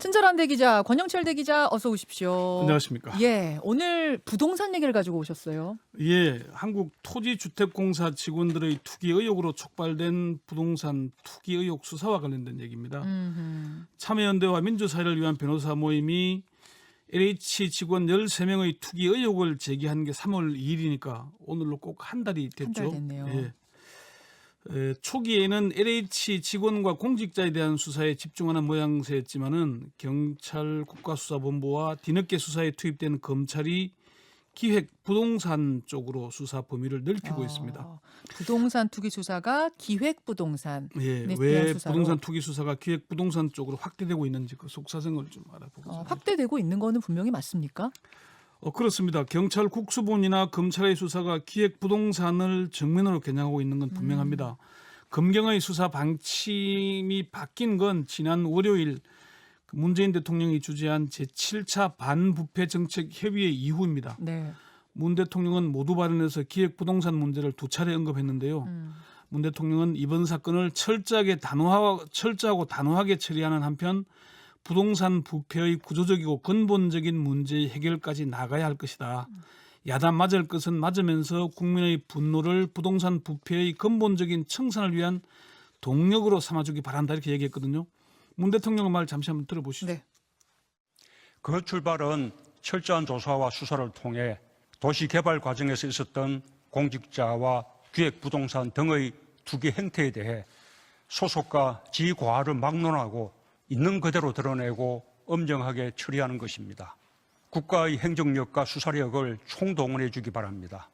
친절한 대기자 권영철 대기자 어서 오십시오. 안녕하십니까. 예, 오늘 부동산 얘기를 가지고 오셨어요. 예, 한국토지주택공사 직원들의 투기 의혹으로 촉발된 부동산 투기 의혹 수사와 관련된 얘기입니다. 참여연대와 민주사회를 위한 변호사 모임이 LH 직원 13명의 투기 의혹을 제기한 게 3월 2일이니까 오늘로 꼭 한 달이 됐죠. 한 달 됐네요. 예. 초기에는 LH 직원과 공직자에 대한 수사에 집중하는 모양새였지만은 경찰 국가수사본부와 뒤늦게 수사에 투입된 검찰이 기획 부동산 쪽으로 수사 범위를 넓히고 있습니다. 부동산 투기 수사가 기획 부동산. 예, 네, 왜 대한 수사로. 부동산 투기 수사가 기획 부동산 쪽으로 확대되고 있는지 그 속사정을 좀 알아보겠습니다. 확대되고 있는 거는 분명히 맞습니까? 그렇습니다. 경찰 국수본이나 검찰의 수사가 기획 부동산을 정면으로 겨냥하고 있는 건 분명합니다. 검경의 수사 방침이 바뀐 건 지난 월요일 문재인 대통령이 주재한 제7차 반부패 정책 협의회 이후입니다. 네. 문 대통령은 모두 발언에서 기획 부동산 문제를 2차례 언급했는데요. 문 대통령은 이번 사건을 철저하고 단호하게 처리하는 한편 부동산 부패의 구조적이고 근본적인 문제의 해결까지 나가야 할 것이다. 야단 맞을 것은 맞으면서 국민의 분노를 부동산 부패의 근본적인 청산을 위한 동력으로 삼아주기 바란다 이렇게 얘기했거든요. 문 대통령의 말 잠시 한번 들어보시죠. 네. 그 출발은 철저한 조사와 수사를 통해 도시개발 과정에서 있었던 공직자와 기획부동산 등의 투기 행태에 대해 소속과 지위 과하를 막론하고 있는 그대로 드러내고 엄정하게 처리하는 것입니다. 국가의 행정력과 수사력을 총동원해 주기 바랍니다.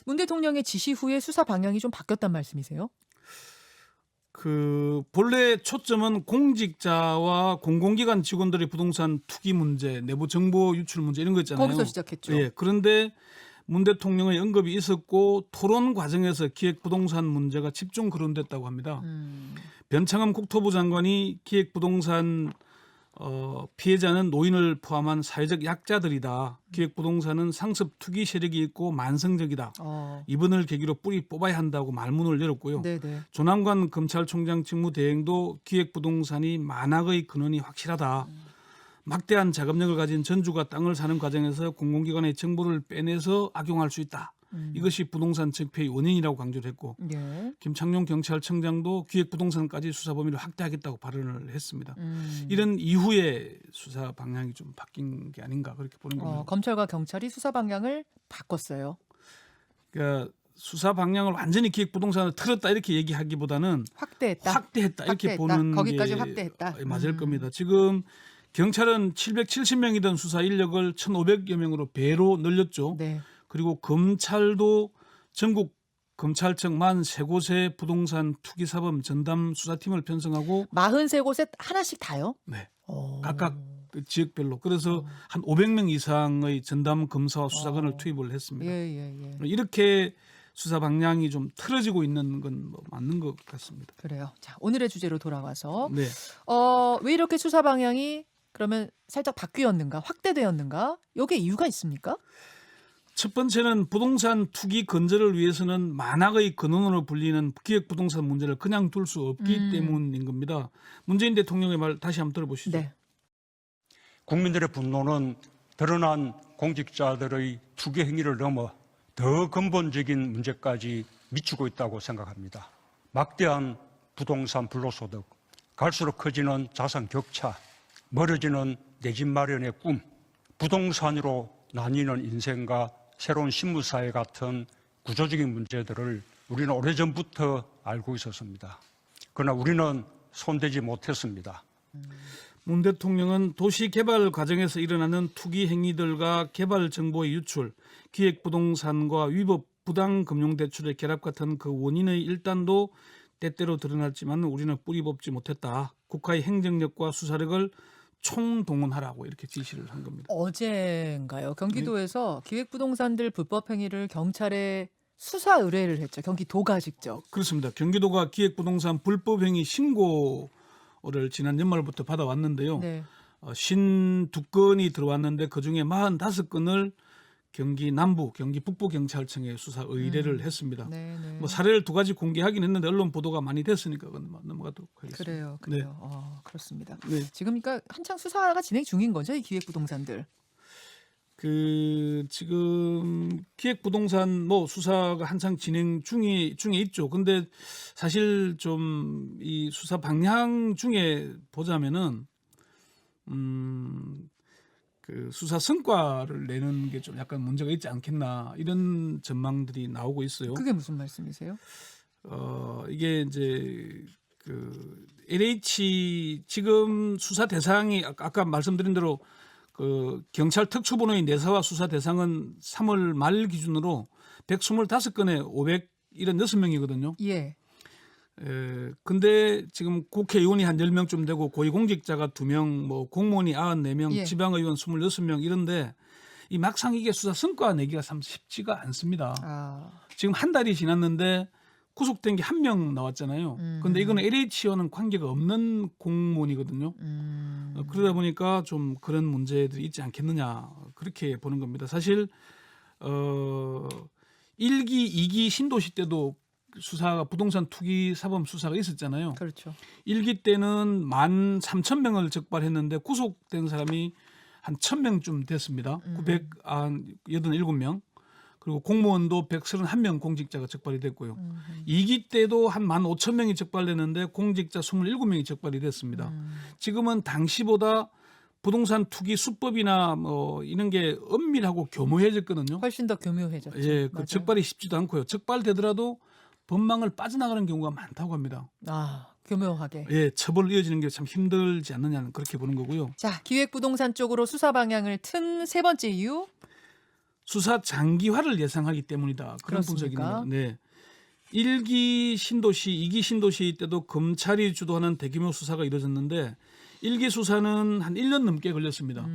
문 대통령의 지시 후에 수사 방향이 좀 바뀌었단 말씀이세요? 본래 초점은 공직자와 공공기관 직원들의 부동산 투기 문제, 내부 정보 유출 문제 이런 거 있잖아요. 거기서 시작했죠. 예, 그런데 문 대통령의 언급이 있었고 토론 과정에서 기획 부동산 문제가 집중 거론됐다고 합니다. 변창흠 국토부 장관이 기획 부동산 피해자는 노인을 포함한 사회적 약자들이다. 기획 부동산은 상습 투기 세력이 있고 만성적이다. 이번을 계기로 뿌리 뽑아야 한다고 말문을 열었고요. 네네. 조남관 검찰총장 직무대행도 기획 부동산이 만악의 근원이 확실하다. 막대한 자금력을 가진 전주가 땅을 사는 과정에서 공공기관의 정보를 빼내서 악용할 수 있다. 이것이 부동산 적폐의 원인이라고 강조를 했고 예. 김창룡 경찰청장도 기획부동산까지 수사 범위를 확대하겠다고 발언을 했습니다. 이런 이후에 수사 방향이 좀 바뀐 게 아닌가 그렇게 보는 겁니다. 검찰과 경찰이 수사 방향을 바꿨어요. 그러니까 수사 방향을 완전히 기획부동산을 틀었다 이렇게 얘기하기보다는 확대했다. 이렇게 확대했다. 보는 거기까지 게 확대했다. 맞을 겁니다. 지금 경찰은 770명이던 수사 인력을 1,500여 명으로 배로 늘렸죠. 네. 그리고 검찰도 전국 검찰청 43곳의 부동산 투기 사범 전담 수사팀을 편성하고 43곳에 하나씩 다요? 네, 오. 각각 그 지역별로 그래서 한 500명 이상의 전담 검사와 수사관을 투입을 했습니다. 예. 이렇게 수사 방향이 좀 틀어지고 있는 건 뭐 맞는 것 같습니다. 그래요. 자, 오늘의 주제로 돌아와서 네, 왜 이렇게 수사 방향이 그러면 살짝 바뀌었는가, 확대되었는가? 요게 이유가 있습니까? 첫 번째는 부동산 투기 근절을 위해서는 만악의 근원으로 불리는 기획 부동산 문제를 그냥 둘 수 없기 때문인 겁니다. 문재인 대통령의 말 다시 한번 들어보시죠. 네. 국민들의 분노는 드러난 공직자들의 투기 행위를 넘어 더 근본적인 문제까지 미치고 있다고 생각합니다. 막대한 부동산 불로소득, 갈수록 커지는 자산 격차, 멀어지는 내 집 마련의 꿈, 부동산으로 나뉘는 인생과 새로운 신문사회 같은 구조적인 문제들을 우리는 오래전부터 알고 있었습니다. 그러나 우리는 손대지 못했습니다. 문 대통령은 도시 개발 과정에서 일어나는 투기 행위들과 개발 정보의 유출, 기획 부동산과 위법 부당 금융 대출의 결합 같은 그 원인의 일단도 때때로 드러났지만 우리는 뿌리 뽑지 못했다. 국가의 행정력과 수사력을 총동원하라고 이렇게 지시를 한 겁니다. 어제인가요? 경기도에서 기획부동산들 불법 행위를 경찰에 수사 의뢰를 했죠. 경기도가 직접. 그렇습니다. 경기도가 기획부동산 불법 행위 신고를 지난 연말부터 받아왔는데요. 네. 52건이 들어왔는데 그중에 45건을 경기 남부, 경기 북부 경찰청에 수사 의뢰를 했습니다. 네네. 뭐 사례를 두 가지 공개하긴 했는데 언론 보도가 많이 됐으니까 그건 넘어가도록 하겠습니다. 그래요. 네. 그렇습니다. 네. 지금 그러니까 한창 수사가 진행 중인 거죠, 이 기획부동산들. 지금 기획부동산 뭐 수사가 한창 진행 중에 있죠. 근데 사실 좀 이 수사 방향 중에 보자면은 그 수사 성과를 내는 게 좀 약간 문제가 있지 않겠나 이런 전망들이 나오고 있어요. 그게 무슨 말씀이세요? 이게 이제 그 LH 지금 수사 대상이 아까 말씀드린 대로 그 경찰 특수본의 내사와 수사 대상은 3월 말 기준으로 125건에 576명이거든요. 예. 근데 지금 국회의원이 한 10명쯤 되고 고위공직자가 2명, 뭐 공무원이 94명, 예. 지방의원 26명 이런데 이 막상 이게 수사 성과 내기가 참 쉽지가 않습니다. 지금 한 달이 지났는데 구속된 게 1명 나왔잖아요. 근데 이거는 LH와는 관계가 없는 공무원이거든요. 그러다 보니까 좀 그런 문제들이 있지 않겠느냐 그렇게 보는 겁니다. 사실 1기, 2기 신도시 때도 수사가 부동산 투기 사범 수사가 있었잖아요. 그렇죠. 1기 때는 13,000명을 적발했는데 구속된 사람이 한 1,000명쯤 됐습니다. 987명. 그리고 공무원도 131명 공직자가 적발이 됐고요. 2기 때도 한 15,000명이 적발됐는데 공직자 27명이 적발이 됐습니다. 지금은 당시보다 부동산 투기 수법이나 뭐 이런 게 엄밀하고 교모해졌거든요. 훨씬 더 교묘해졌죠. 예, 그 맞아요. 적발이 쉽지도 않고요. 적발되더라도 법망을 빠져나가는 경우가 많다고 합니다. 교묘하게. 예, 처벌 이어지는 게 참 힘들지 않느냐는 그렇게 보는 거고요. 자, 기획부동산 쪽으로 수사 방향을 튼 세 번째 이유. 수사 장기화를 예상하기 때문이다. 그런 그렇습니까? 분석입니다. 네. 1기 신도시, 2기 신도시 때도 검찰이 주도하는 대규모 수사가 이루어졌는데 1기 수사는 한 1년 넘게 걸렸습니다.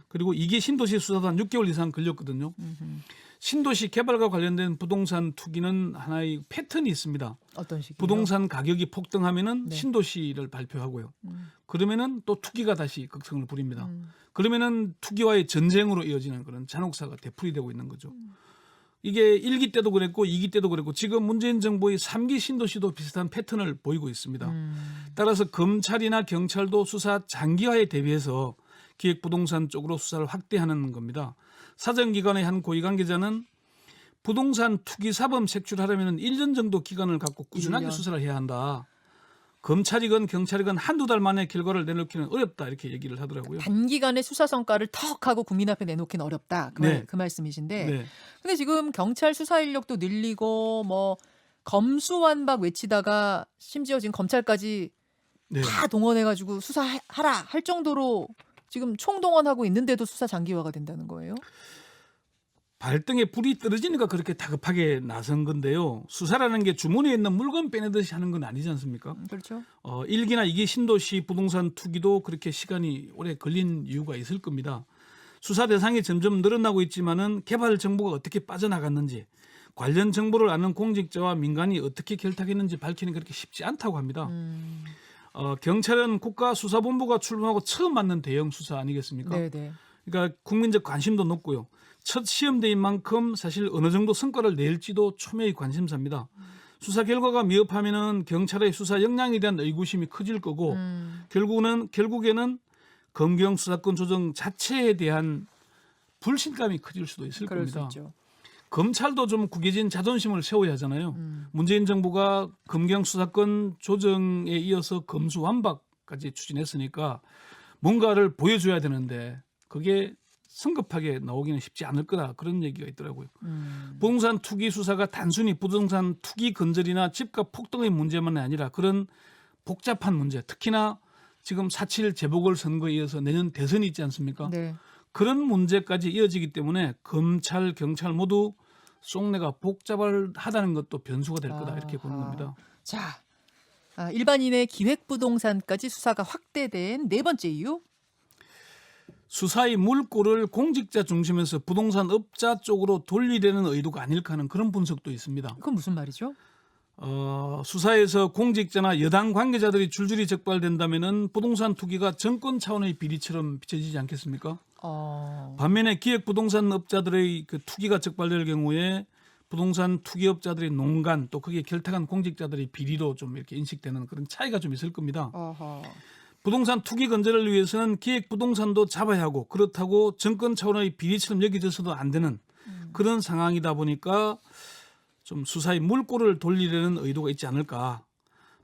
그리고 2기 신도시 수사도 한 6개월 이상 걸렸거든요. 신도시 개발과 관련된 부동산 투기는 하나의 패턴이 있습니다. 어떤 식이요? 부동산 가격이 폭등하면은 네. 신도시를 발표하고요. 그러면은 또 투기가 다시 극성을 부립니다. 음. 그러면은 투기와의 전쟁으로 이어지는 그런 잔혹사가 되풀이되고 있는 거죠. 이게 1기 때도 그랬고 2기 때도 그랬고 지금 문재인 정부의 3기 신도시도 비슷한 패턴을 보이고 있습니다. 따라서 검찰이나 경찰도 수사 장기화에 대비해서 기획부동산 쪽으로 수사를 확대하는 겁니다. 사정기관의 한 고위 관계자는 부동산 투기 사범 색출하려면 1년 정도 기간을 갖고 꾸준하게 1년. 수사를 해야 한다. 검찰이건 경찰이건 한두 달 만에 결과를 내놓기는 어렵다 이렇게 얘기를 하더라고요. 단기간에 수사 성과를 턱 하고 국민 앞에 내놓기는 어렵다. 그 말씀이신데. 네. 근데 지금 경찰 수사 인력도 늘리고 뭐 검수완박 외치다가 심지어 지금 검찰까지 네. 다 동원해가지고 수사하라 할 정도로 지금 총동원하고 있는데도 수사 장기화가 된다는 거예요? 발등에 불이 떨어지니까 그렇게 다급하게 나선 건데요. 수사라는 게 주머니에 있는 물건 빼내듯이 하는 건 아니지 않습니까? 그렇죠. 1기나 2기 신도시 부동산 투기도 그렇게 시간이 오래 걸린 이유가 있을 겁니다. 수사 대상이 점점 늘어나고 있지만은 개발 정보가 어떻게 빠져나갔는지 관련 정보를 아는 공직자와 민간이 어떻게 결탁했는지 밝히는 게 그렇게 쉽지 않다고 합니다. 경찰은 국가수사본부가 출범하고 처음 맡는 대형 수사 아니겠습니까? 네네. 그러니까 국민적 관심도 높고요. 첫 시험대인 만큼 사실 어느 정도 성과를 낼지도 초미의 관심사입니다. 수사 결과가 미흡하면은 경찰의 수사 역량에 대한 의구심이 커질 거고 결국에는 검경 수사권 조정 자체에 대한 불신감이 커질 수도 있을 그럴 수 겁니다. 있죠. 검찰도 좀 구겨진 자존심을 세워야 하잖아요. 문재인 정부가 검경 수사권 조정에 이어서 검수완박까지 추진했으니까 뭔가를 보여줘야 되는데 그게 성급하게 나오기는 쉽지 않을 거다 그런 얘기가 있더라고요. 부동산 투기 수사가 단순히 부동산 투기 건절이나 집값 폭등의 문제만 아니라 그런 복잡한 문제, 특히나 지금 4.7 재보궐선거에 이어서 내년 대선이 있지 않습니까? 네. 그런 문제까지 이어지기 때문에 검찰, 경찰 모두 속내가 복잡하다는 것도 변수가 될 거다 이렇게 보는 겁니다. 자, 일반인의 기획부동산까지 수사가 확대된 네 번째 이유. 수사의 물꼬를 공직자 중심에서 부동산 업자 쪽으로 돌리려는 의도가 아닐까 하는 그런 분석도 있습니다. 그건 무슨 말이죠? 수사에서 공직자나 여당 관계자들이 줄줄이 적발된다면은 부동산 투기가 정권 차원의 비리처럼 비춰지지 않겠습니까? 반면에 기획부동산 업자들의 그 투기가 적발될 경우에 부동산 투기업자들의 농간 또 거기에 결탁한 공직자들의 비리로 좀 이렇게 인식되는 그런 차이가 좀 있을 겁니다. 부동산 투기 건재를 위해서는 기획부동산도 잡아야 하고 그렇다고 정권 차원의 비리처럼 여겨져서도 안 되는 그런 상황이다 보니까 좀 수사의 물꼬를 돌리려는 의도가 있지 않을까.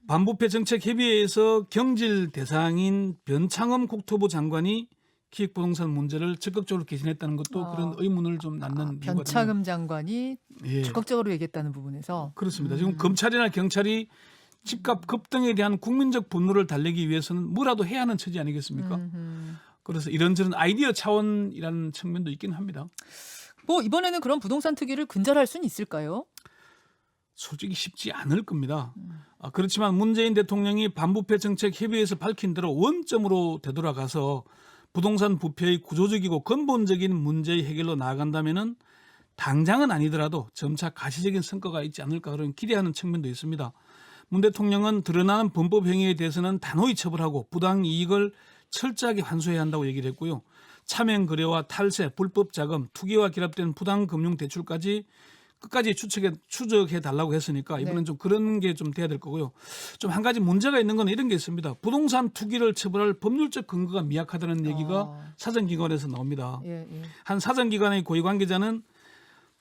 반부패 정책 협의회에서 경질 대상인 변창흠 국토부 장관이 기획부동산 문제를 적극적으로 개진했다는 것도 그런 의문을 좀 낳는 이유가 변창흠 장관이 예. 적극적으로 얘기했다는 부분에서 그렇습니다. 지금 검찰이나 경찰이 집값 급등에 대한 국민적 분노를 달래기 위해서는 뭐라도 해야 하는 처지 아니겠습니까? 그래서 이런저런 아이디어 차원이라는 측면도 있긴 합니다. 뭐 이번에는 그런 부동산 투기를 근절할 수는 있을까요? 솔직히 쉽지 않을 겁니다. 그렇지만 문재인 대통령이 반부패 정책 협의회에서 밝힌 대로 원점으로 되돌아가서 부동산 부패의 구조적이고 근본적인 문제의 해결로 나아간다면은 당장은 아니더라도 점차 가시적인 성과가 있지 않을까 그런 기대하는 측면도 있습니다. 문 대통령은 드러나는 범법 행위에 대해서는 단호히 처벌하고 부당 이익을 철저하게 환수해야 한다고 얘기를 했고요. 차명 거래와 탈세, 불법 자금, 투기와 결합된 부당 금융 대출까지 끝까지 추적해 달라고 했으니까 이번엔 좀 그런 게 좀 돼야 될 거고요. 좀 한 가지 문제가 있는 건 이런 게 있습니다. 부동산 투기를 처벌할 법률적 근거가 미약하다는 얘기가 사정기관에서 나옵니다. 한 사정기관의 고위 관계자는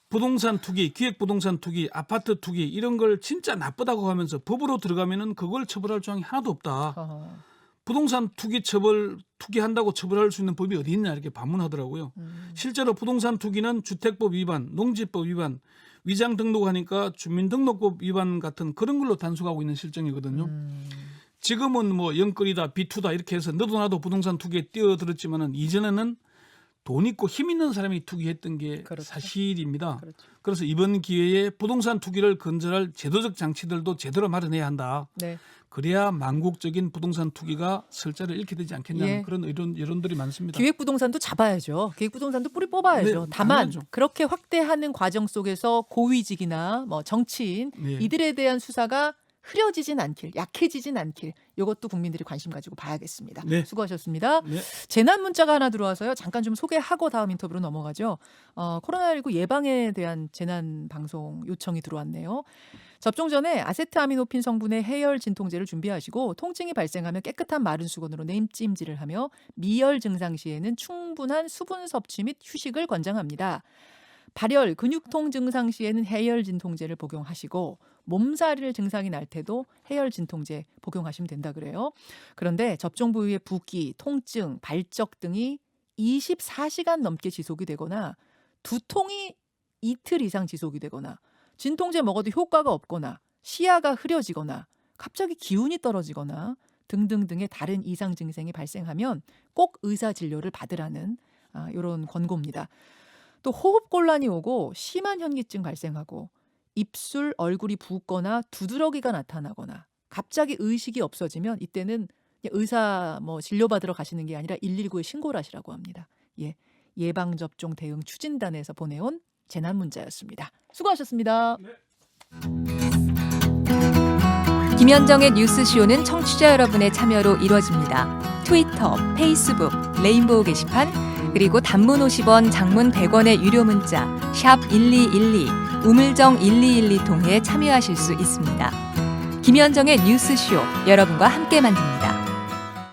부동산 투기, 기획부동산 투기, 아파트 투기 이런 걸 진짜 나쁘다고 하면서 법으로 들어가면은 그걸 처벌할 조항이 하나도 없다. 부동산 투기한다고 처벌할 수 있는 법이 어디 있냐 이렇게 반문하더라고요. 실제로 부동산 투기는 주택법 위반, 농지법 위반, 위장 등록하니까 주민등록법 위반 같은 그런 걸로 단속하고 있는 실정이거든요. 지금은 뭐 영끌이다, 비투다 이렇게 해서 너도 나도 부동산 투기에 뛰어들었지만은 이전에는 돈 있고 힘 있는 사람이 투기했던 게 사실입니다. 그래서 이번 기회에 부동산 투기를 근절할 제도적 장치들도 제대로 마련해야 한다. 그래야 망국적인 부동산 투기가 설자를 잃게 되지 않겠냐는 그런 여론들이 많습니다. 기획부동산도 잡아야죠. 기획부동산도 뿌리 뽑아야죠. 다만 당연하죠. 그렇게 확대하는 과정 속에서 고위직이나 뭐 정치인 이들에 대한 수사가 흐려지진 않길, 약해지진 않길 이것도 국민들이 관심 가지고 봐야겠습니다. 수고하셨습니다. 재난 문자가 하나 들어와서요. 잠깐 좀 소개하고 다음 인터뷰로 넘어가죠. 코로나19 예방에 대한 재난 방송 요청이 들어왔네요. 접종 전에 아세트아미노핀 성분의 해열 진통제를 준비하시고 통증이 발생하면 깨끗한 마른 수건으로 냉찜질을 하며 미열 증상 시에는 충분한 수분 섭취 및 휴식을 권장합니다. 발열, 근육통 증상 시에는 해열 진통제를 복용하시고 몸살일 증상이 날 때도 해열 진통제 복용하시면 된다 그래요. 그런데 접종 부위의 붓기, 통증, 발적 등이 24시간 넘게 지속이 되거나 두통이 이틀 이상 지속이 되거나 진통제 먹어도 효과가 없거나 시야가 흐려지거나 갑자기 기운이 떨어지거나 등등등의 다른 이상 증상이 발생하면 꼭 의사 진료를 받으라는 이런 권고입니다. 또 호흡곤란이 오고 심한 현기증 발생하고 입술, 얼굴이 붓거나 두드러기가 나타나거나 갑자기 의식이 없어지면 이때는 의사 진료받으러 가시는 게 아니라 119에 신고를 하시라고 합니다. 예방접종 대응 추진단에서 보내온 재난 문자였습니다. 수고하셨습니다. 김현정의 뉴스쇼는 청취자 여러분의 참여로 이루어집니다. 트위터, 페이스북, 레인보우 게시판, 그리고 단문 50원, 장문 100원의 유료 문자 샵 1212, 우물정 1212 통해 참여하실 수 있습니다. 김현정의 뉴스쇼, 여러분과 함께 만듭니다.